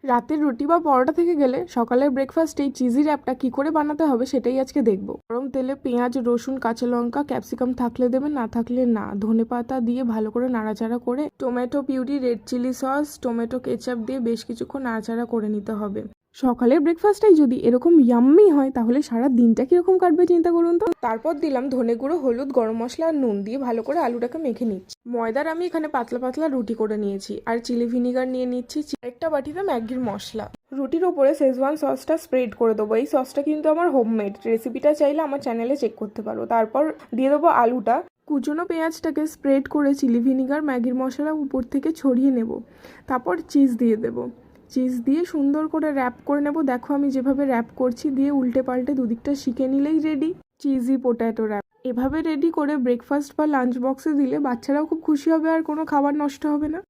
রাতের রুটি বা পরোটা থেকে গেলে সকালের ব্রেকফাস্টে এই চিজি র্যাপটা কী করে বানাতে হবে সেটাই আজকে দেখব। গরম তেলে পেঁয়াজ, রসুন, কাঁচা লঙ্কা, ক্যাপসিকাম থাকলে দেবেন, না থাকলে না। ধনেপাতা দিয়ে ভালো করে নাড়াচাড়া করে tomato puree, red chilli sauce, tomato ketchup দিয়ে বেশ কিছুক্ষণ নাড়াচাড়া করে নিতে হবে। সকালের ব্রেকফাস্টটাই যদি এরকম ইয়াম্মি হয় তাহলে সারা দিনটা কিরকম কাটবে চিন্তা করুন তো। তারপর দিলাম ধনে গুঁড়ো, হলুদ, গরম মশলা আর নুন দিয়ে ভালো করে আলুটাকে মেখে নিচ্ছি। ময়দার আমি এখানে পাতলা পাতলা রুটি করে নিয়েছি আর চিলি ভিনিগার নিয়ে নিচ্ছি। একটা বাটিতে ম্যাগির মশলা। রুটির ওপরে শেজওয়ান সসটা স্প্রেড করে দেবো। এই সসটা কিন্তু আমার হোমমেড, রেসিপিটা চাইলে আমার চ্যানেলে চেক করতে পারো। তারপর দিয়ে দেবো আলুটা। কুচনো পেঁয়াজটাকে স্প্রেড করে চিলি ভিনিগার, ম্যাগির মশলা উপর থেকে ছড়িয়ে নেব। তারপর চিজ দিয়ে দেবো। চিজ দিয়ে সুন্দর করে র্যাপ করে নেব। দেখো আমি যেভাবে র্যাপ করছি, দিয়ে উল্টে পাল্টে দুদিকটা শিখে নিলেই রেডি চিজি পোট্যাটো র্যাপ। এভাবে রেডি করে ব্রেকফাস্ট বা লাঞ্চ বক্সে দিলে বাচ্চারাও খুব খুশি হবে আর কোনো খাবার নষ্ট হবে না।